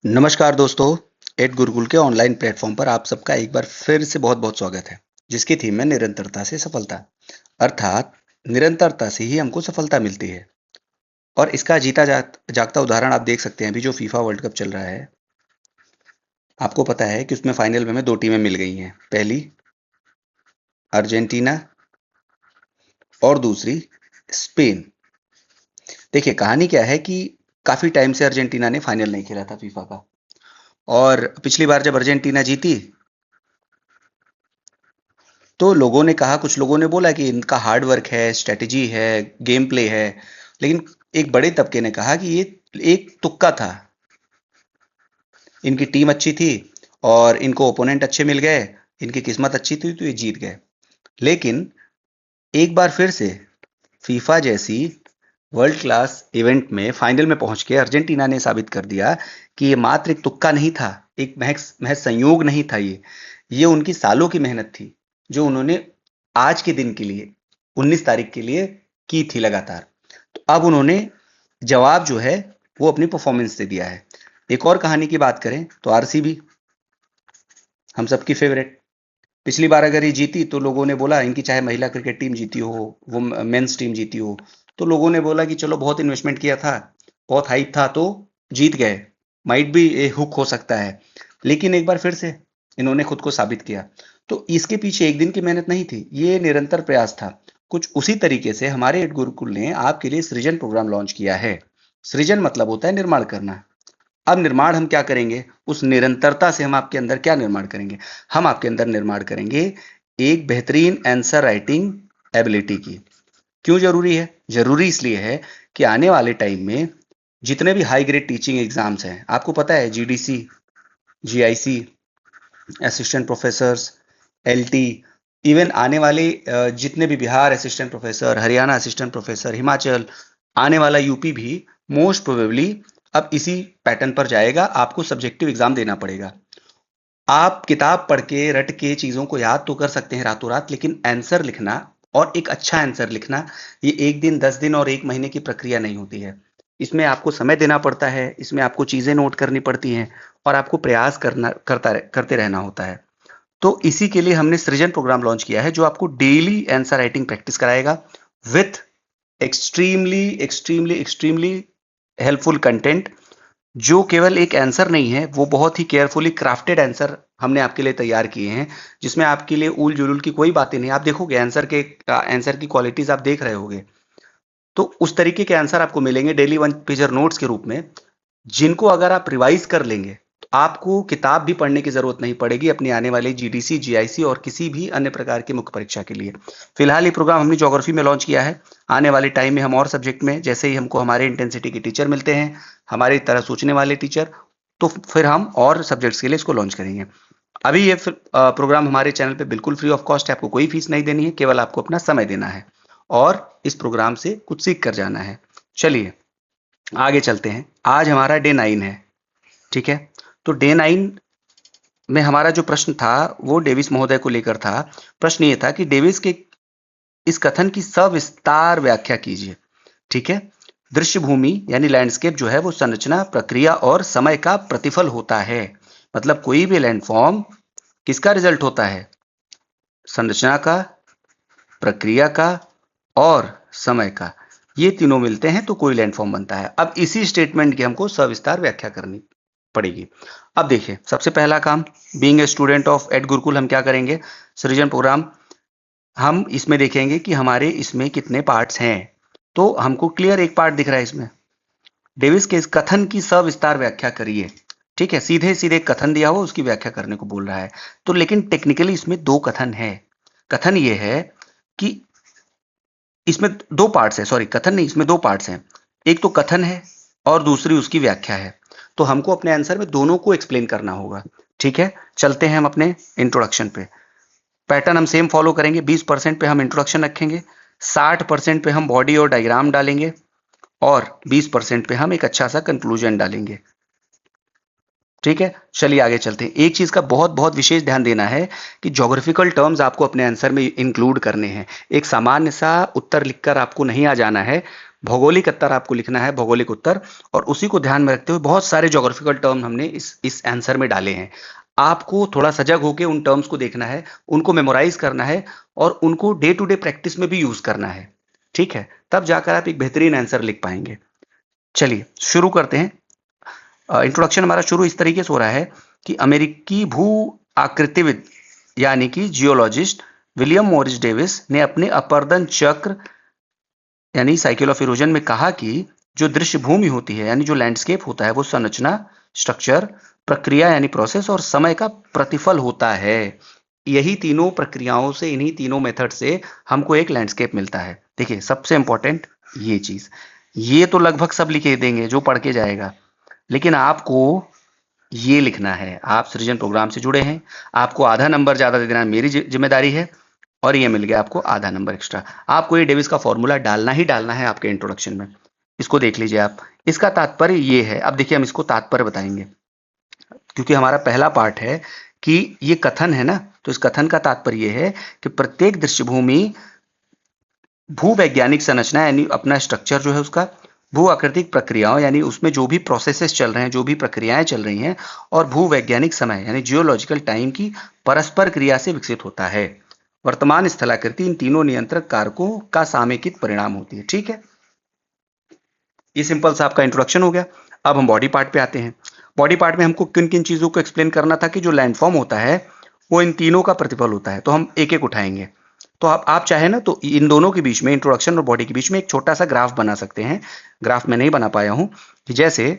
नमस्कार दोस्तों, एड गुरुकुल के ऑनलाइन प्लेटफॉर्म पर आप सबका एक बार फिर से बहुत-बहुत स्वागत है, जिसकी थीम है निरंतरता से सफलता। अर्थात निरंतरता से ही हमको सफलता मिलती है। और इसका जीता जागता उदाहरण आप देख सकते हैं अभी जो फीफा वर्ल्ड कप चल रहा है। आपको पता है कि उसमें फाइनल में हमें 2 टीमें मिल गई हैं। पहली अर्जेंटीना और दूसरी स्पेन। देखिए कहानी क्या है कि काफ़ी टाइम से अर्जेंटीना ने फाइनल नहीं खेला था फीफा का। और पिछली बार जब अर्जेंटीना जीती तो लोगों ने कहा, कुछ लोगों ने बोला कि इनका हार्ड वर्क है, स्ट्रैटेजी है, गेम प्ले है। लेकिन एक बड़े तबके ने कहा कि ये एक तुक्का था। इनकी टीम अच्छी थी और इनको ओपोनेंट अच्छे मिल गए, इनकी किस्मत अच्छी थी तो ये जीत गए। लेकिन एक बार फिर से फीफा जैसी वर्ल्ड क्लास इवेंट में फाइनल में पहुंच के अर्जेंटीना ने साबित कर दिया कि ये मात्र एक तुक्का नहीं था, एक महज महज संयोग नहीं था। ये उनकी सालों की मेहनत थी जो उन्होंने आज के दिन के लिए 19 तारीख के लिए की थी लगातार। तो अब उन्होंने जवाब जो है वो अपनी परफॉर्मेंस से दिया है। एक और कहानी की बात करें तो आरसीबी हम सबकी फेवरेट। पिछली बार अगर ये जीती तो लोगों ने बोला, इनकी चाहे महिला क्रिकेट टीम जीती हो, वो मेंस टीम जीती हो, तो लोगों ने बोला कि चलो बहुत इन्वेस्टमेंट किया था, बहुत हाइप था तो जीत गए, माइट भी ए हुक हो सकता है। लेकिन एक बार फिर से इन्होंने खुद को साबित किया। तो इसके पीछे एक दिन की मेहनत नहीं थी, ये निरंतर प्रयास था। कुछ उसी तरीके से हमारे एड गुरुकुल ने आपके लिए सृजन प्रोग्राम लॉन्च किया है। सृजन मतलब होता है निर्माण करना। अब निर्माण हम क्या करेंगे, उस निरंतरता से हम आपके अंदर क्या निर्माण करेंगे? हम आपके अंदर निर्माण करेंगे एक बेहतरीन आंसर राइटिंग एबिलिटी की। क्यों जरूरी है? जरूरी इसलिए है कि आने वाले टाइम में जितने भी हाई ग्रेड टीचिंग एग्जाम्स हैं, आपको पता है GDC, GIC, assistant professors, LT, even आने वाले जितने भी Bihar assistant professor, Haryana assistant professor, Himachal, आने वाला यूपी भी मोस्ट प्रोबेबली अब इसी पैटर्न पर जाएगा। आपको सब्जेक्टिव एग्जाम देना पड़ेगा। आप किताब पढ़ के रट के चीजों को याद तो कर सकते हैं रातों रात, लेकिन आंसर लिखना और एक अच्छा आंसर लिखना, ये एक दिन 10 दिन और एक महीने की प्रक्रिया नहीं होती है। इसमें आपको समय देना पड़ता है, इसमें आपको चीजें नोट करनी पड़ती हैं और आपको प्रयास करते रहना होता है। तो इसी के लिए हमने सृजन प्रोग्राम लॉन्च किया है जो आपको डेली आंसर राइटिंग प्रैक्टिस कराएगा with extremely extremely extremely helpful content. जो केवल एक आंसर नहीं है, वो बहुत ही केयरफुली क्राफ्टेड आंसर हमने आपके लिए तैयार किए हैं, जिसमें आपके लिए उल जुलूल की कोई बातें नहीं। आप देखोगे आंसर की क्वालिटीज आप देख रहे होगे, तो उस तरीके के आंसर आपको मिलेंगे डेली 1 पेजर नोट्स के रूप में, जिनको अगर आप रिवाइज कर लेंगे तो आपको किताब भी पढ़ने की जरूरत नहीं पड़ेगी अपनी आने वाली जीडीसी, जीआईसी और किसी भी अन्य प्रकार की मुख्य परीक्षा के लिए। फिलहाल ये प्रोग्राम हमने ज्योग्राफी में लॉन्च किया है। आने वाले टाइम में हम और सब्जेक्ट में, जैसे ही हमको हमारे इंटेंसिटी के टीचर मिलते हैं, हमारी तरह सोचने वाले टीचर, तो फिर हम और सब्जेक्ट्स के लिए इसको लॉन्च करेंगे। अभी ये प्रोग्राम हमारे चैनल पे बिल्कुल फ्री ऑफ कॉस्ट है, आपको कोई फीस नहीं देनी है, केवल आपको अपना समय देना है और इस प्रोग्राम से कुछ सीख कर जाना है। चलिए आगे चलते हैं। आज हमारा डे 9 है, ठीक है? तो डे 9 में हमारा जो प्रश्न था वो डेविस महोदय को लेकर था। प्रश्न ये था कि डेविस के इस कथन की सविस्तार व्याख्या कीजिए। ठीक है? दृश्य भूमि यानी लैंडस्केप जो है वो संरचना, प्रक्रिया और समय का प्रतिफल होता है। मतलब कोई भी लैंडफॉर्म किसका रिजल्ट होता है? संरचना का, प्रक्रिया का और समय का। ये तीनों मिलते हैं तो कोई लैंडफॉर्म बनता है। अब इसी स्टेटमेंट की हमको सविस्तार व्याख्या करनी पड़ेगी। अब देखिए, सबसे पहला काम, being a student of Ed Gurukul, हम क्या करेंगे? सृजन प्रोग्राम, हम इसमें देखेंगे कि हमारे इसमें कितने पार्ट्स हैं। तो हमको क्लियर एक पार्ट दिख रहा है इसमें, डेविस के इस कथन की सविस्तार व्याख्या करिए। ठीक है, सीधे सीधे कथन दिया हुआ उसकी व्याख्या करने को बोल रहा है। तो लेकिन टेक्निकली इसमें 2 कथन है। कथन ये है कि इसमें 2 पार्ट्स है, सॉरी कथन नहीं, इसमें 2 पार्ट्स हैं। एक तो कथन है और दूसरी उसकी व्याख्या है। तो हमको अपने आंसर में दोनों को एक्सप्लेन करना होगा। ठीक है, चलते हैं हम अपने इंट्रोडक्शन पे। पैटर्न हम सेम फॉलो करेंगे। 20% पे हम इंट्रोडक्शन रखेंगे, 60% पे हम बॉडी और डायग्राम डालेंगे और 20% पे हम एक अच्छा सा कंक्लूजन डालेंगे। ठीक है, चलिए आगे चलते हैं। एक चीज का बहुत बहुत विशेष ध्यान देना है कि ज्योग्राफिकल टर्म्स आपको अपने आंसर में इंक्लूड करने हैं। एक सामान्य सा उत्तर लिखकर आपको नहीं आ जाना है, भौगोलिक उत्तर आपको लिखना है, भौगोलिक उत्तर, और उसी को ध्यान में रखते हुए बहुत सारे ज्योग्राफिकल टर्म हमने इस आंसर में डाले हैं। आपको थोड़ा सजग होकर उन टर्म्स को देखना है, उनको मेमोराइज करना है और उनको डे टू डे प्रैक्टिस में भी यूज करना है, ठीक है? तब जाकर आप एक बेहतरीन आंसर लिख पाएंगे। चलिए शुरू करते हैं। इंट्रोडक्शन हमारा शुरू इस तरीके से हो रहा है कि अमेरिकी भू आकृतिविद यानी कि जियोलॉजिस्ट विलियम मॉरिस डेविस ने अपने अपर्दन चक्र यानी साइकिल ऑफ इरोजन में कहा कि जो दृश्य भूमि होती है यानी जो लैंडस्केप होता है वो संरचना, स्ट्रक्चर, प्रक्रिया यानी प्रोसेस और समय का प्रतिफल होता है। यही तीनों प्रक्रियाओं से, इन्हीं तीनों मेथड से हमको एक लैंडस्केप मिलता है। देखिए सबसे इंपॉर्टेंट ये चीज, ये तो लगभग सब लिखे देंगे जो पढ़ के जाएगा, लेकिन आपको ये लिखना है। आप सृजन प्रोग्राम से जुड़े हैं, आपको आधा नंबर ज्यादा दे देना मेरी जिम्मेदारी है, और ये मिल गया आपको आधा नंबर एक्स्ट्रा। आपको ये डेविस का फॉर्मूला डालना ही डालना है आपके इंट्रोडक्शन में। इसको देख लीजिए आप। इसका तात्पर्य ये है, अब देखिए हम इसको तात्पर्य बताएंगे, क्योंकि हमारा पहला पार्ट है कि ये कथन है ना, तो इस कथन का तात्पर्य ये है कि प्रत्येक दृश्यभूमि भूवैज्ञानिक संरचना यानी अपना स्ट्रक्चर जो है उसका, भू आकृतिक प्रक्रियाओं यानी उसमें जो भी प्रोसेसेस चल रहे हैं, जो भी प्रक्रियाएं चल रही हैं, और भूवैज्ञानिक समय यानी जियोलॉजिकल टाइम की परस्पर क्रिया से विकसित होता है। वर्तमान स्थलाकृति इन तीनों नियंत्रक कारकों का सामयिक परिणाम होती है, ठीक है? ये सिंपल सा आपका इंट्रोडक्शन हो गया। अब हम बॉडी पार्ट पे आते हैं। बॉडी पार्ट में हमको किन किन चीजों को एक्सप्लेन करना था कि जो लैंडफॉर्म होता है वो इन तीनों का प्रतिफल होता है, तो हम एक एक उठाएंगे। तो आप चाहे ना तो इन दोनों के बीच में, इंट्रोडक्शन और बॉडी के बीच में एक छोटा सा ग्राफ बना सकते हैं। ग्राफ में नहीं बना पाया हूं कि जैसे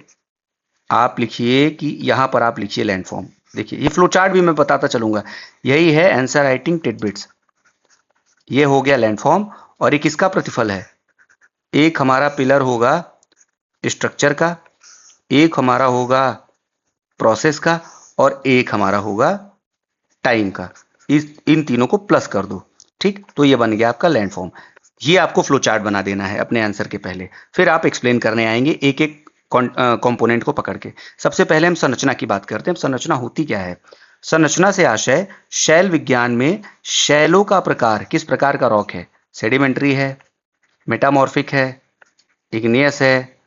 आप लिखिए कि यहां पर आप लिखिए लैंडफॉर्म। देखिए ये फ्लो चार्ट भी मैं बताता चलूंगा, यही है आंसर राइटिंग टिडबिट्स। ये हो गया लैंडफॉर्म, और एक इसका प्रतिफल है। एक हमारा पिलर होगा स्ट्रक्चर का, एक हमारा होगा प्रोसेस का, और एक हमारा होगा टाइम का। इन तीनों को प्लस कर दो, ठीक? तो ये बन गया आपका लैंडफॉर्म। ये आपको फ्लो चार्ट बना देना है अपने आंसर के पहले, फिर आप एक्सप्लेन करने आएंगे एक एक कंपोनेंट को पकड़ के। सबसे पहले हम संरचना की बात करते हैं। संरचना होती क्या है? संरचना से आशय शैल विज्ञान में शैलों का प्रकार, किस प्रकार का रॉक है, सेडिमेंट्री है, मेटामॉर्फिक है, इग्नियस है,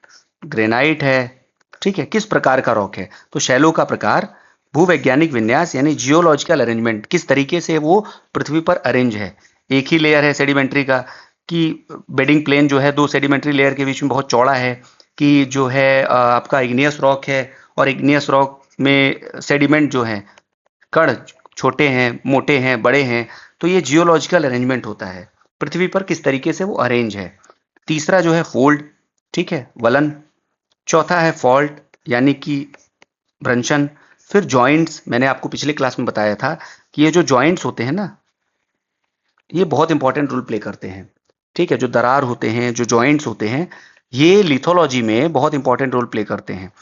ग्रेनाइट है, ठीक है? किस प्रकार का रॉक है, तो शैलों का प्रकार, भूवैज्ञानिक विन्यास यानी जियोलॉजिकल अरेंजमेंट, किस तरीके से वो पृथ्वी पर अरेंज है। एक ही लेयर है सेडिमेंट्री का, कि बेडिंग प्लेन जो है दो सेडिमेंट्री लेयर के बीच में बहुत चौड़ा है, कि जो है आपका इग्नियस रॉक है, और इग्नियस रॉक में सेडिमेंट जो है कण छोटे हैं, मोटे हैं, बड़े हैं। तो ये जियोलॉजिकल अरेंजमेंट होता है, पृथ्वी पर किस तरीके से वो अरेंज है। तीसरा जो है फोल्ड, ठीक है, वलन। चौथा है फॉल्ट यानी कि भ्रंशन। फिर जॉइंट्स, मैंने आपको पिछले क्लास में बताया था कि ये जो जॉइंट्स होते हैं ना, ये बहुत इंपॉर्टेंट रोल प्ले करते हैं, ठीक है? जो दरार होते हैं, जो जॉइंट्स होते हैं, ये लिथोलॉजी में बहुत इंपॉर्टेंट रोल प्ले करते हैं।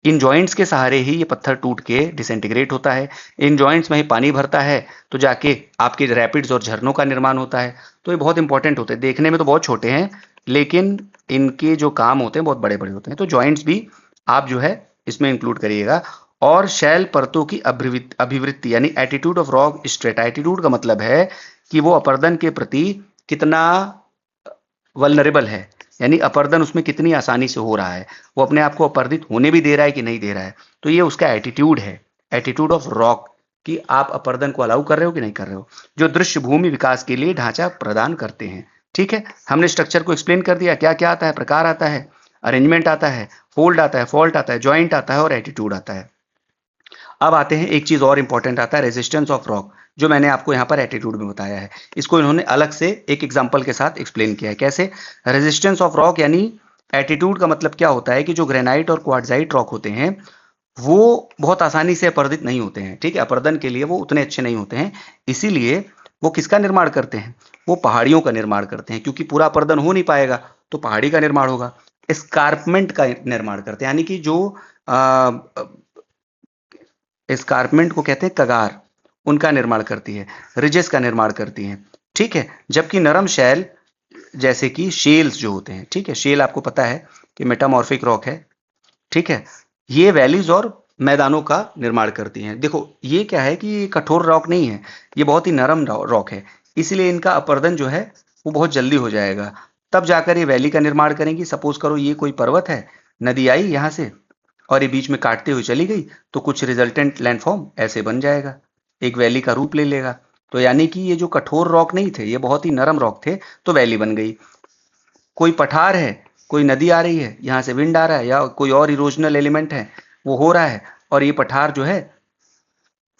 इन जॉइंट्स के सहारे ही ये पत्थर टूट के डिसइंटीग्रेट होता है। इन जॉइंट्स में ही पानी भरता है, तो जाके आपके रैपिड्स और झरनों का निर्माण होता है। तो ये बहुत इंपॉर्टेंट होते हैं। देखने में तो बहुत छोटे हैं, लेकिन इनके जो काम होते हैं बहुत बड़े बड़े होते हैं। तो जॉइंट्स भी आप जो है इसमें इंक्लूड करिएगा। और शैल परतों की अभिवृत्ति यानी attitude of rock strata. Attitude का मतलब है कि वो अपर्दन के प्रति कितना वल्नरेबल है, यानी अपर्दन उसमें कितनी आसानी से हो रहा है, वो अपने आप को अपर्दित होने भी दे रहा है कि नहीं दे रहा है। तो ये उसका एटीट्यूड है, एटीट्यूड ऑफ रॉक, कि आप अपर्दन को अलाउ कर रहे हो कि नहीं कर रहे हो, जो दृश्य भूमि विकास के लिए ढांचा प्रदान करते हैं, ठीक है? हमने स्ट्रक्चर को एक्सप्लेन कर दिया, क्या क्या आता है, प्रकार आता है, अरेंजमेंट आता है, फोल्ड आता है, फॉल्ट आता है, ज्वाइंट आता है, और एटीट्यूड आता है। अब आते हैं, एक चीज और इंपॉर्टेंट आता है, रेजिस्टेंस ऑफ रॉक, जो मैंने आपको यहाँ पर एटीट्यूड में बताया है। इसको इन्होंने अलग से एक एग्जांपल के साथ एक्सप्लेन किया है। कैसे? रेजिस्टेंस ऑफ रॉक यानी एटीट्यूड का मतलब क्या होता है कि जो ग्रेनाइट और क्वार्ट्जाइट रॉक होते हैं वो बहुत आसानी से अपर्दित नहीं होते हैं, ठीक है? अपर्दन के लिए वो उतने अच्छे नहीं होते हैं, इसीलिए वो किसका निर्माण करते हैं? वो पहाड़ियों का निर्माण करते हैं, क्योंकि पूरा अपर्दन हो नहीं पाएगा तो पहाड़ी का निर्माण होगा। एस्कार्पमेंट का निर्माण करते हैं, यानी कि जो एस्कार्पमेंट को कहते हैं कगार, उनका निर्माण करती है, रिजेस का निर्माण करती है, ठीक है? जबकि नरम शैल जैसे कि शेल्स जो होते हैं, ठीक है, शेल आपको पता है कि मेटामॉर्फिक रॉक है, ठीक है, ये वैलीज और मैदानों का निर्माण करती हैं। देखो ये क्या है कि ये कठोर रॉक नहीं है, ये बहुत ही नरम रॉक है, इसलिए इनका अपर्दन जो है वो बहुत जल्दी हो जाएगा। तब जाकर ये वैली का निर्माण करेंगी। सपोज करो ये कोई पर्वत है, नदी आई यहाँ से और ये बीच में काटते हुए चली गई, तो कुछ रिजल्टेंट लैंडफॉर्म ऐसे बन जाएगा, एक वैली का रूप ले लेगा। तो यानी कि ये जो कठोर रॉक नहीं थे, ये बहुत ही नरम रॉक थे, तो वैली बन गई। कोई पठार है, कोई नदी आ रही है, यहाँ से विंड आ रहा है, या कोई और इरोजनल एलिमेंट है वो हो रहा है, और ये पठार जो है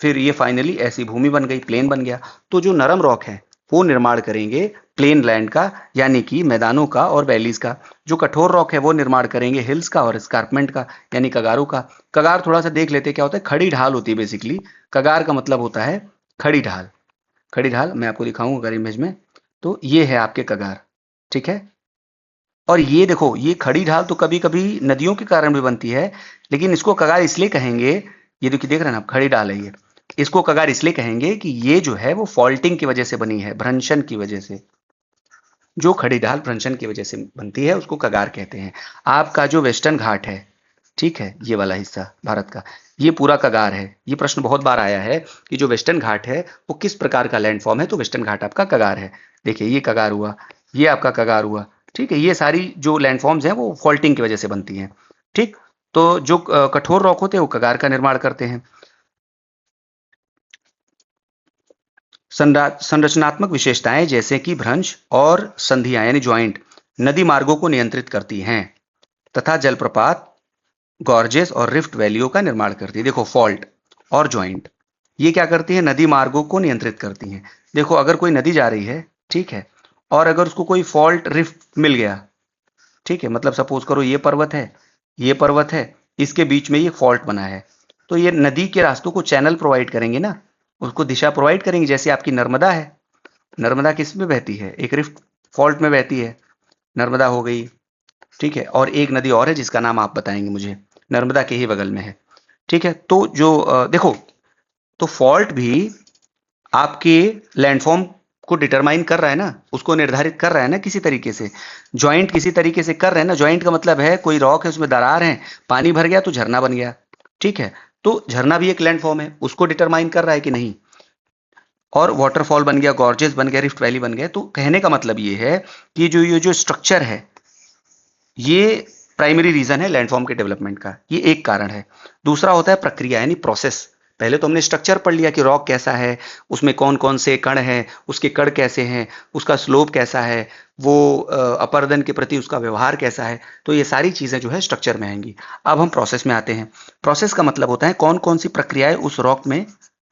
फिर ये फाइनली ऐसी भूमि बन गई, प्लेन बन गया। तो जो नरम रॉक है वो निर्माण करेंगे प्लेन लैंड का, यानी कि मैदानों का और वैलीज का। जो कठोर रॉक है वो निर्माण करेंगे हिल्स का और स्कार्पमेंट का, यानी कगारों का। कगार थोड़ा सा देख लेते क्या होता है, खड़ी ढाल होती है बेसिकली। कगार का मतलब होता है खड़ी ढाल। खड़ी ढाल मैं आपको दिखाऊंगा अगर इमेज में, तो ये है आपके कगार, ठीक है। और ये देखो, ये खड़ी ढाल तो कभी कभी नदियों के कारण भी बनती है, लेकिन इसको कगार इसलिए कहेंगे, ये देखिए देख रहे हैं ना आप, खड़ी ढाल है ये, इसको कगार इसलिए कहेंगे कि ये जो है वो फॉल्टिंग की वजह से बनी है, भ्रंशन की वजह से। जो खड़ी ढाल भ्रंशन की वजह से बनती है उसको कगार कहते हैं। आपका जो वेस्टर्न घाट है, ठीक है, ये वाला हिस्सा भारत का, ये पूरा कगार है। ये प्रश्न बहुत बार आया है कि जो वेस्टर्न घाट है वो किस प्रकार का लैंडफॉर्म है, तो वेस्टर्न घाट आपका कगार है। देखिए ये कगार हुआ, ये आपका कगार हुआ, ठीक है। ये सारी जो लैंडफॉर्म्स हैं वो फॉल्टिंग की वजह से बनती हैं, ठीक। तो जो कठोर रॉक होते हैं वो कगार का निर्माण करते हैं। संरचनात्मक विशेषताएं जैसे कि भ्रंश और संधियां यानी ज्वाइंट नदी मार्गों को नियंत्रित करती हैं, तथा जलप्रपात, गॉर्जेस और रिफ्ट वैलियों का निर्माण करती है। देखो फॉल्ट और ज्वाइंट ये क्या करती है, नदी मार्गों को नियंत्रित करती हैं। देखो अगर कोई नदी जा रही है, ठीक है, और अगर उसको कोई फॉल्ट रिफ्ट मिल गया, ठीक है, मतलब सपोज करो ये पर्वत है, ये पर्वत है, इसके बीच में ये फॉल्ट बना है, तो ये नदी के रास्तों को चैनल प्रोवाइड करेंगे ना, उसको दिशा प्रोवाइड करेंगे। जैसे आपकी नर्मदा है, नर्मदा किस में बहती है, एक रिफ्ट फॉल्ट में बहती है, नर्मदा हो गई, ठीक है। और एक नदी और है जिसका नाम आप बताएंगे मुझे, नर्मदा के ही बगल में है, ठीक है। तो जो देखो, तो फॉल्ट भी आपके लैंडफॉर्म को डिटरमाइन कर रहा है ना, उसको निर्धारित कर रहा है ना किसी तरीके से। ज्वाइंट किसी तरीके से कर रहे हैं ना, ज्वाइंट का मतलब है कोई रॉक है उसमें दरार है, पानी भर गया तो झरना बन गया, ठीक है। तो झरना भी एक लैंडफॉर्म है, उसको डिटरमाइन कर रहा है कि नहीं। और वाटरफॉल बन गया, गॉर्जेस बन गया, रिफ्ट वैली बन गया। तो कहने का मतलब ये है कि जो ये जो स्ट्रक्चर है, ये प्राइमरी रीजन है लैंडफॉर्म के डेवलपमेंट का, ये एक कारण है। दूसरा होता है प्रक्रिया यानी प्रोसेस। पहले तो हमने स्ट्रक्चर पढ़ लिया कि रॉक कैसा है, उसमें कौन कौन से कण हैं, उसके कण कैसे हैं, उसका स्लोप कैसा है, वो अपर्दन के प्रति उसका व्यवहार कैसा है। तो ये सारी चीजें जो है स्ट्रक्चर में आएंगी। अब हम प्रोसेस में आते हैं। प्रोसेस का मतलब होता है कौन कौन सी प्रक्रियाएं उस रॉक में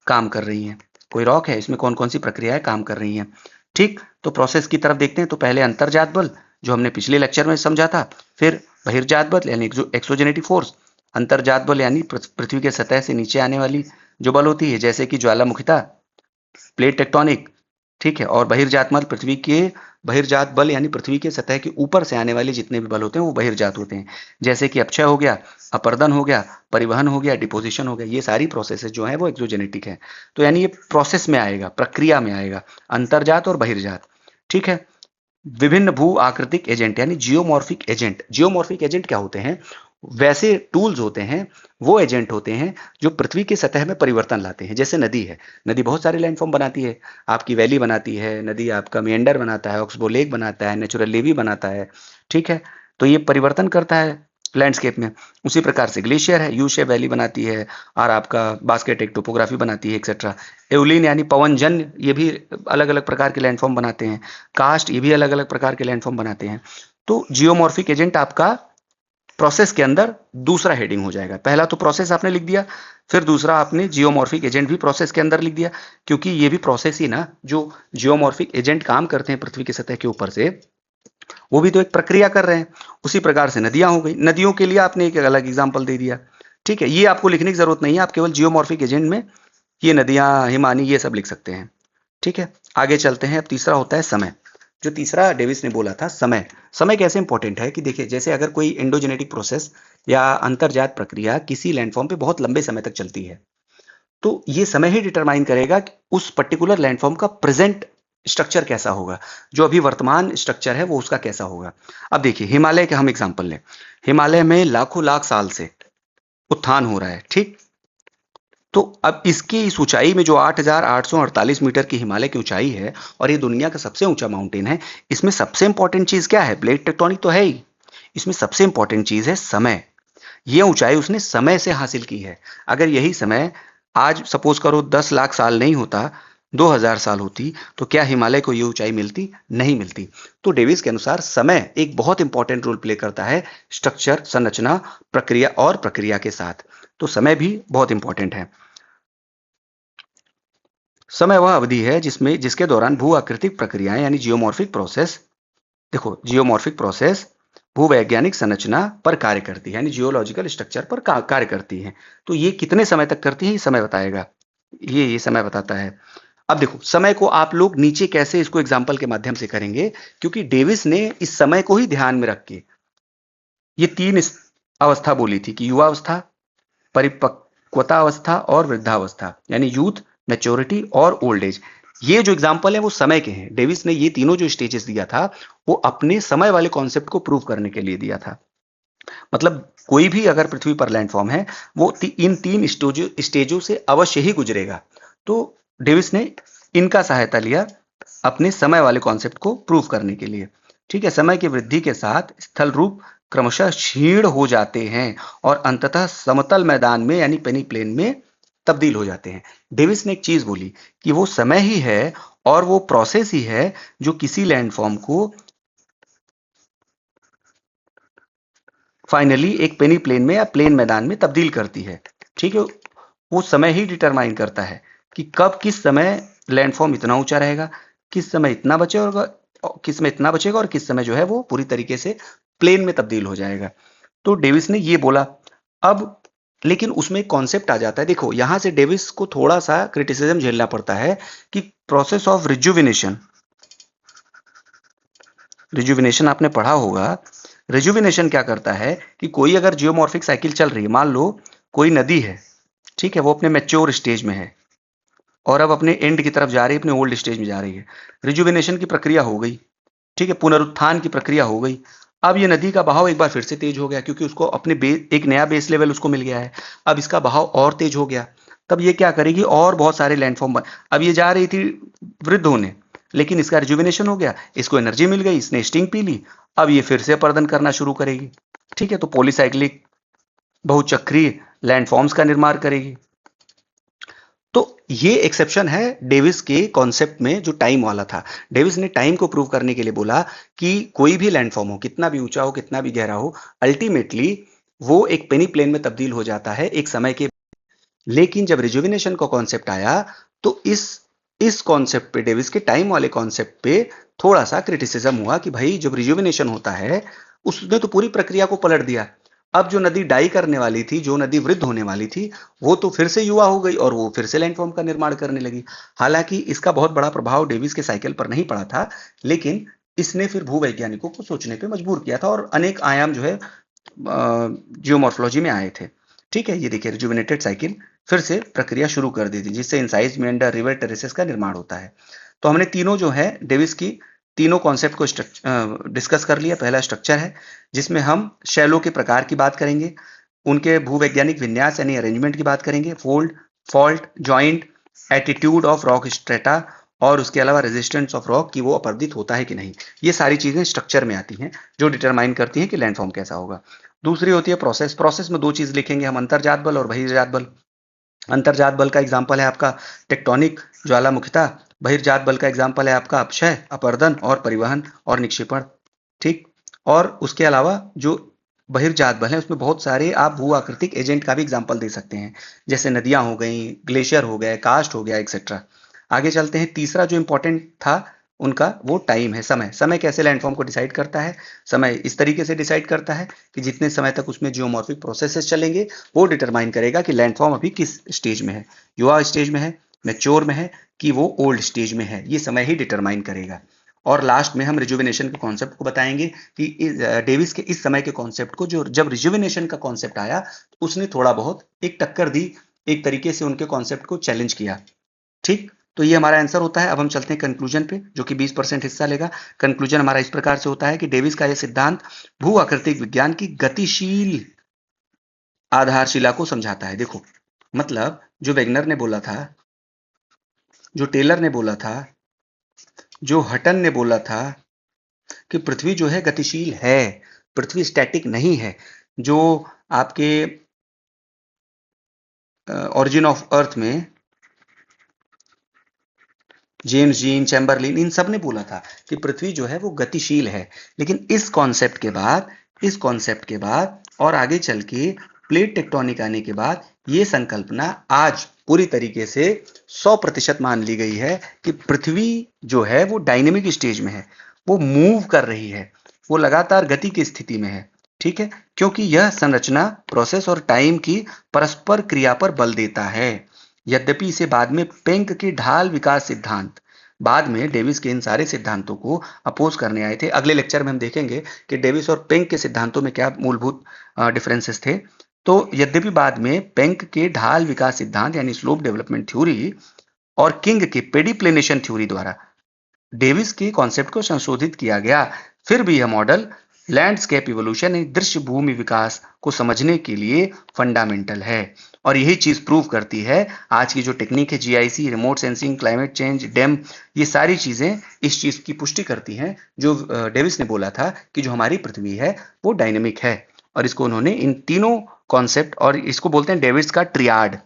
काम कर रही हैं। कोई रॉक है, इसमें कौन कौन सी प्रक्रियाएं काम कर रही हैं, ठीक। तो प्रोसेस की तरफ देखते हैं। तो पहले अंतर्जात बल जो हमने पिछले लेक्चर में समझा था, फिर बहिर्जात बल यानी एक्सोजेनेटिक फोर्स, अंतर्जात बल यानी पृथ्वी के सतह से नीचे आने वाली जो बल होती है, जैसे कि ज्वालामुखिता, प्लेट टेक्टोनिक, ठीक है। और बहिर्जात बल पृथ्वी के, बहिर्जात बल यानी पृथ्वी के सतह के ऊपर से आने वाले जितने भी बल होते हैं वो बहिर्जात होते हैं, जैसे कि अपक्षय हो गया, अपर्दन हो गया, परिवहन हो गया, डिपोजिशन हो गया। ये सारी प्रोसेसेस जो है वो एक्सोजेनेटिक है। तो यानी ये प्रोसेस में आएगा, प्रक्रिया में आएगा, अंतर्जात और बहिर्जात, ठीक है। विभिन्न भू आकृतिक एजेंट यानी जियोमॉर्फिक एजेंट। जियोमॉर्फिक एजेंट क्या होते हैं, वैसे टूल्स होते हैं, वो एजेंट होते हैं जो पृथ्वी की सतह में परिवर्तन लाते हैं। जैसे नदी है, नदी बहुत सारे लैंडफॉर्म बनाती है, आपकी वैली बनाती है, नदी आपका मेंडर बनाता है, ऑक्सबो लेक बनाता है, नेचुरल लेवी बनाता है, ठीक है। तो ये परिवर्तन करता है लैंडस्केप में। उसी प्रकार से ग्लेशियर है, यू शेप वैली बनाती है, और आपका बास्केट एक टोपोग्राफी बनाती है, एक्सेट्रा। एवलिन यानी पवनजन, ये भी अलग अलग प्रकार के लैंडफॉर्म बनाते हैं। कास्ट, ये भी अलग अलग प्रकार के लैंडफॉर्म बनाते हैं। तो जियोमॉर्फिक एजेंट आपका प्रोसेस के अंदर दूसरा हेडिंग हो जाएगा। पहला तो प्रोसेस आपने लिख दिया, फिर दूसरा आपने जियोमॉर्फिक एजेंट भी प्रोसेस के अंदर लिख दिया, क्योंकि ये भी प्रोसेस ही ना, जो जियोमॉर्फिक एजेंट काम करते हैं पृथ्वी की सतह के ऊपर से, वो भी तो एक प्रक्रिया कर रहे हैं। उसी प्रकार से नदियां हो गई, नदियों के लिए आपने एक अलग एग्जाम्पल दे दिया, ठीक है। ये आपको लिखने की जरूरत नहीं है, आप केवल जियोमॉर्फिक एजेंट में ये नदियां, हिमानी, ये सब लिख सकते हैं, ठीक है। आगे चलते हैं। अब तीसरा होता है समय। जो तीसरा डेविस ने बोला था, समय। समय कैसे इंपॉर्टेंट है कि देखिए, जैसे अगर कोई एंडोजेनेटिक प्रोसेस या अंतर्जात प्रक्रिया किसी लैंडफॉर्म पे बहुत लंबे समय तक चलती है, तो ये समय ही डिटरमाइन करेगा कि उस पर्टिकुलर लैंडफॉर्म का प्रेजेंट स्ट्रक्चर कैसा होगा, जो अभी वर्तमान स्ट्रक्चर है वो उसका कैसा होगा। अब देखिए हिमालय के हम एग्जांपल लें। हिमालय में लाखों लाख साल से उत्थान हो रहा है, ठीक। तो अब इसकी इस ऊंचाई में जो 8,848 मीटर की हिमालय की ऊंचाई है और ये दुनिया का सबसे ऊंचा माउंटेन है, इसमें सबसे इंपॉर्टेंट चीज क्या है? प्लेट टेक्टोनिक तो है ही, इसमें सबसे इंपॉर्टेंट चीज है समय। ये ऊंचाई उसने समय से हासिल की है। अगर यही समय आज सपोज करो 10 लाख साल नहीं होता, 2000 साल होती, तो क्या हिमालय को ये ऊंचाई मिलती? नहीं मिलती। तो डेविस के अनुसार समय एक बहुत इंपॉर्टेंट रोल प्ले करता है स्ट्रक्चर, संरचना, प्रक्रिया और प्रक्रिया के साथ। तो समय भी बहुत इंपॉर्टेंट है। समय वह अवधि है जिसके दौरान भू आकृतिक प्रक्रियाएं यानी जियोमॉर्फिक प्रोसेस, देखो जियोमॉर्फिक प्रोसेस भूवैज्ञानिक संरचना पर कार्य करती है, यानी जियोलॉजिकल स्ट्रक्चर पर कार्य करती है। तो ये कितने समय तक करती है, ये समय बताएगा, ये समय बताता है। अब देखो समय को आप लोग नीचे कैसे इसको एग्जाम्पल के माध्यम से करेंगे, क्योंकि डेविस ने इस समय को ही ध्यान में रख के ये तीन अवस्था बोली थी कि युवावस्था, परिपक्वता अवस्था और वृद्धावस्था, यानी यूथ, मैच्योरिटी और ओल्ड एज। ये जो एग्जाम्पल है वो समय के हैं। डेविस ने ये तीनों जो स्टेजेस दिया था वो अपने समय वाले कॉन्सेप्ट को प्रूव करने के लिए दिया था। मतलब कोई भी अगर पृथ्वी पर लैंडफॉर्म है वो इन तीन स्टेजों से अवश्य ही गुजरेगा। तो डेविस ने इनका सहायता लिया अपने समय वाले कॉन्सेप्ट को प्रूव करने के लिए। ठीक है, समय की वृद्धि के साथ स्थल रूप क्रमशः क्षीण हो जाते हैं और अंततः समतल मैदान में यानी पेनी प्लेन में तब्दील हो जाते हैं। डेविस ने एक चीज बोली कि वो समय ही है और वो प्रोसेस ही है जो किसी लैंडफॉर्म को फाइनली एक पेनी प्लेन में या प्लेन मैदान में तब्दील करती है। ठीक है, वो समय ही डिटरमाइन करता है कि कब किस समय लैंडफॉर्म इतना ऊंचा रहेगा, किस समय इतना बचेगा, किस समय इतना बचेगा और किस समय जो है वो पूरी तरीके से प्लेन में तब्दील हो जाएगा। तो डेविस ने ये बोला। अब लेकिन उसमें एक कॉन्सेप्ट आ जाता है। देखो यहां से डेविस को थोड़ा सा क्रिटिसिज्म झेलना पड़ता है कि प्रोसेस ऑफ रिजुविनेशन, रिजुविनेशन आपने पढ़ा होगा। रिजुविनेशन क्या करता है कि कोई अगर जियोमॉर्फिक साइकिल चल रही है, मान लो कोई नदी है, ठीक है, वो अपने मैच्योर स्टेज में है और अब अपने एंड की तरफ जा रही है, अपने ओल्ड स्टेज में जा रही है। रिजुविनेशन की प्रक्रिया हो गई, ठीक है, पुनरुत्थान की प्रक्रिया हो गई। अब ये नदी का बहाव एक बार फिर से तेज हो गया क्योंकि उसको अपने एक नया बेस लेवल उसको मिल गया है। अब इसका बहाव और तेज हो गया। तब ये क्या करेगी, और बहुत सारे लैंडफॉर्म अब ये जा रही थी वृद्ध होने, लेकिन इसका रिजुविनेशन हो गया, इसको एनर्जी मिल गई, इसने स्टिंग पी ली, अब ये फिर से अपर्दन करना शुरू करेगी। ठीक है, तो पॉलीसाइक्लिक बहुचक्रीय लैंडफॉर्म्स का निर्माण करेगी। तो ये एक्सेप्शन है डेविस के कॉन्सेप्ट में जो टाइम वाला था। डेविस ने टाइम को प्रूव करने के लिए बोला कि कोई भी लैंडफॉर्म हो, कितना भी ऊंचा हो, कितना भी गहरा हो, अल्टीमेटली वो एक पेनी प्लेन में तब्दील हो जाता है एक समय के। लेकिन जब रिजुविनेशन का कॉन्सेप्ट आया तो इस कॉन्सेप्ट पे, डेविस के टाइम वाले कॉन्सेप्ट पे थोड़ा सा क्रिटिसिज्म हुआ कि भाई जब रिजुविनेशन होता है उसने तो पूरी प्रक्रिया को पलट दिया। अब जो नदी डाई करने वाली थी, जो नदी वृद्ध होने वाली थी, वो तो फिर से युवा हो गई और वो फिर से लैंडफॉर्म का निर्माण करने लगी। हालांकि इसका बहुत बड़ा प्रभाव डेविस के साइकिल पर नहीं पड़ा था, लेकिन इसने फिर भूवैज्ञानिकों को सोचने पे मजबूर किया था और अनेक आयाम जो है जियोमॉर्फोलॉजी में आए थे। ठीक है, ये देखिए रिजुविनेटेड साइकिल फिर से प्रक्रिया शुरू कर दी थी जिससे इंसाइज मेंडर रिवर टेरेसेस का निर्माण होता है। तो हमने तीनों जो है डेविस की तीनों कॉन्सेप्ट को डिस्कस कर लिया। पहला स्ट्रक्चर है जिसमें हम शैलों के प्रकार की बात करेंगे, उनके भूवैज्ञानिक विन्यास यानी अरेंजमेंट की बात करेंगे, fold, fault, joint, attitude of rock strata और उसके अलावा रेजिस्टेंस ऑफ रॉक कि वो अपरदित होता है कि नहीं। ये सारी चीजें स्ट्रक्चर में आती हैं जो डिटरमाइन करती हैं कि लैंडफॉर्म कैसा होगा। दूसरी होती है प्रोसेस। प्रोसेस में दो चीज लिखेंगे हम, अंतर्जात बल और बहिर्जात बल। अंतर्जात बल का एग्जाम्पल है आपका टेक्टोनिक ज्वालामुखिता, बहिर्जात बल का एग्जाम्पल है आपका अपक्षय, अपर्दन और परिवहन और निक्षेपण। ठीक, और उसके अलावा जो बहिर्जात बल है उसमें बहुत सारे आप भू आकृतिक एजेंट का भी एग्जाम्पल दे सकते हैं, जैसे नदियां हो गई, ग्लेशियर हो गए, कास्ट हो गया, एक्सेट्रा। आगे चलते हैं। तीसरा जो इंपॉर्टेंट था उनका वो टाइम है, समय। समय कैसे लैंडफॉर्म को डिसाइड करता है? समय इस तरीके से डिसाइड करता है कि जितने समय तक उसमें जियोमॉर्फिक प्रोसेसेस चलेंगे वो डिटरमाइन करेगा कि लैंडफॉर्म अभी किस स्टेज में है, युवा स्टेज में है, मैच्योर में है, कि वो ओल्ड स्टेज में है। ये समय ही डिटरमाइन करेगा। और लास्ट में हम रिजुविनेशन के कॉन्सेप्ट को बताएंगे कि डेविस के इस समय के कॉन्सेप्ट को, जो जब रिजुविनेशन का कॉन्सेप्ट आया तो उसने थोड़ा बहुत एक टक्कर दी, एक तरीके से उनके कॉन्सेप्ट को चैलेंज किया। ठीक, तो ये हमारा आंसर होता है। अब हम चलते हैं कंक्लूजन पे जो कि 20% हिस्सा लेगा। कंक्लूजन हमारा इस प्रकार से होता है कि डेविस का यह सिद्धांत भू आकृतिक विज्ञान की गतिशील आधारशिला को समझाता है। देखो मतलब जो वेगनर ने बोला था, जो टेलर ने बोला था, जो हटन ने बोला था कि पृथ्वी जो है गतिशील है, पृथ्वी स्टैटिक नहीं है। जो आपके ऑरिजिन ऑफ अर्थ में जेम्स जीन, चैम्बरलिन, इन सब ने बोला था कि पृथ्वी जो है वो गतिशील है। लेकिन इस कॉन्सेप्ट के बाद और आगे चल के प्लेट टेक्टोनिक आने के बाद ये संकल्पना आज पूरी तरीके से 100% मान ली गई है कि पृथ्वी जो है वो डायनेमिक स्टेज में है, वो मूव कर रही है, वो लगातार गति की स्थिति में है। ठीक है, क्योंकि यह संरचना, प्रोसेस और टाइम की परस्पर क्रिया पर बल देता है। यद्यपि इसे बाद में पेंक के ढाल विकास सिद्धांत, बाद में डेविस के इन सारे सिद्धांतों को अपोज करने आए थे। अगले लेक्चर में हम देखेंगे कि डेविस और पेंक के सिद्धांतों में क्या मूलभूत डिफरेंसेस थे। तो यद्यपि बाद में पेंक के ढाल विकास सिद्धांत यानी स्लोप डेवलपमेंट थ्योरी और किंग के पेडिप्लेनेशन थ्योरी द्वारा डेविस के कॉन्सेप्ट को संशोधित किया गया, फिर भी यह मॉडल लैंडस्केप इवोल्यूशन यानी दृश्य भूमि विकास को समझने के लिए फंडामेंटल है। और यही चीज प्रूव करती है आज की जो टेक्निक है, GIC, remote sensing, climate change, dam, ये सारी चीजें इस चीज की पुष्टि करती हैं जो डेविस ने बोला था कि जो हमारी पृथ्वी है वो डायनेमिक है। और इसको उन्होंने इन तीनों कॉन्सेप्ट, और इसको बोलते हैं डेविस का ट्रियाड,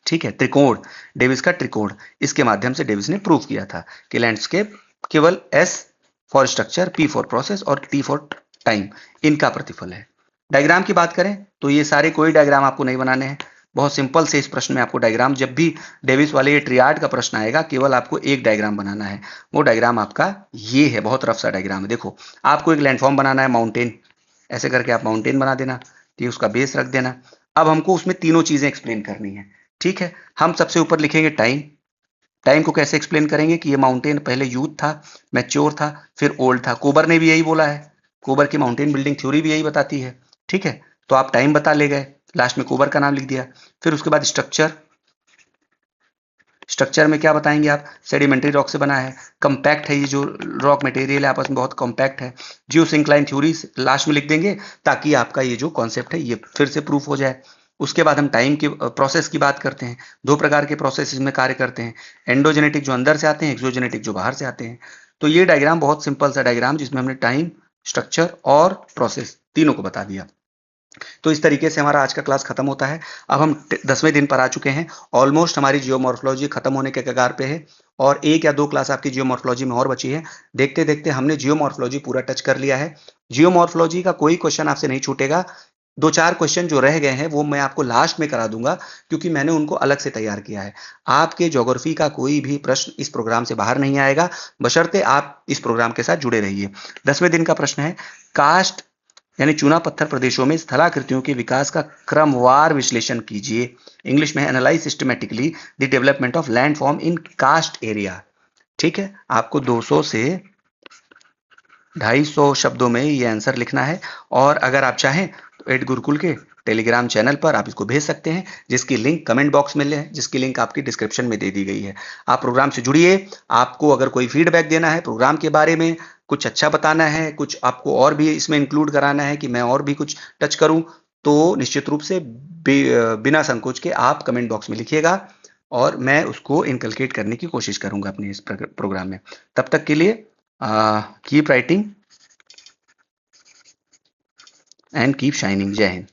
ठीक है, त्रिकोण, डेविस का त्रिकोण, इसके माध्यम से डेविस ने प्रूव किया था कि लैंडस्केप केवल S for structure, P for process और टी फॉर टाइम, इनका प्रतिफल है। डायग्राम की बात करें तो ये सारे कोई डायग्राम आपको नहीं बनाने हैं, बहुत सिंपल से इस प्रश्न में आपको डायग्राम, जब भी डेविस वाले ये ट्रियाड का प्रश्न आएगा केवल आपको एक डायग्राम बनाना है। वो डायग्राम आपका ये है, बहुत रफ सा डायग्राम है। देखो, आपको एक लैंडफॉर्म बनाना है, माउंटेन, ऐसे करके आप माउंटेन बना देना, ठीक, उसका बेस रख देना। अब हमको उसमें तीनों चीजें एक्सप्लेन करनी है। ठीक है, हम सबसे ऊपर लिखेंगे टाइम। टाइम को कैसे एक्सप्लेन करेंगे कि ये माउंटेन पहले यूथ था, मैच्योर था, फिर ओल्ड था। कोबर ने भी यही बोला है, कोबर की माउंटेन बिल्डिंग थ्योरी भी यही बताती है। ठीक है, तो आप टाइम बता ले गए, लास्ट में कोबर का नाम लिख दिया। फिर उसके बाद स्ट्रक्चर, स्ट्रक्चर में क्या बताएंगे आप, सेडिमेंट्री रॉक से बना है, कंपैक्ट है, ये जो रॉक मटेरियल है आपस में बहुत कंपैक्ट है। जियोसिंक्लाइन थ्योरी लास्ट में लिख देंगे ताकि आपका ये जो कॉन्सेप्ट है ये फिर से प्रूफ हो जाए। उसके बाद हम टाइम के प्रोसेस की बात करते हैं। दो प्रकार के प्रोसेस इसमें कार्य करते हैं, एंडोजेनेटिक जो अंदर से आते हैं, एक्सोजेनेटिक जो बाहर से आते हैं। तो ये डायग्राम बहुत सिंपल सा डायग्राम जिसमें हमने टाइम, स्ट्रक्चर और प्रोसेस तीनों को बता दिया। तो इस तरीके से हमारा आज का क्लास खत्म होता है। अब हम 10वें दिन पर आ चुके हैं, ऑलमोस्ट हमारी जियोमॉर्फोलॉजी खत्म होने के कगार पे है और एक या दो क्लास आपकी जियोमॉर्फोलॉजी में और बची है। देखते देखते हमने जियोमॉर्फोलॉजी पूरा टच कर लिया है। जियोमॉर्फोलॉजी का कोई क्वेश्चन आपसे नहीं छूटेगा। दो चार क्वेश्चन जो रह गए हैं वो मैं आपको लास्ट में करा दूंगा क्योंकि मैंने उनको अलग से तैयार किया है। आपके ज्योग्राफी का कोई भी प्रश्न इस प्रोग्राम से बाहर नहीं आएगा, बशर्ते आप इस प्रोग्राम के साथ जुड़े रहिए। 10वें दिन का प्रश्न है, कास्ट यानी चूना पत्थर प्रदेशों में स्थलाकृतियों के विकास का क्रमवार विश्लेषण कीजिए। इंग्लिश में analyse systematically the development of landform in karst area. ठीक है, आपको 200 से 250 शब्दों में ये आंसर लिखना है और अगर आप चाहें तो एड गुरुकुल के टेलीग्राम चैनल पर आप इसको भेज सकते हैं जिसकी लिंक कमेंट बॉक्स में है, जिसकी लिंक आपकी डिस्क्रिप्शन में दे दी गई है। आप प्रोग्राम से जुड़िए। आपको अगर कोई फीडबैक देना है प्रोग्राम के बारे में, कुछ अच्छा बताना है, कुछ आपको और भी इसमें इंक्लूड कराना है कि मैं और भी कुछ टच करूं, तो निश्चित रूप से बिना संकोच के आप कमेंट बॉक्स में लिखिएगा और मैं उसको इनकलकेट करने की कोशिश करूंगा अपने इस प्रोग्राम में। तब तक के लिए keep writing and keep shining. जय हिंद।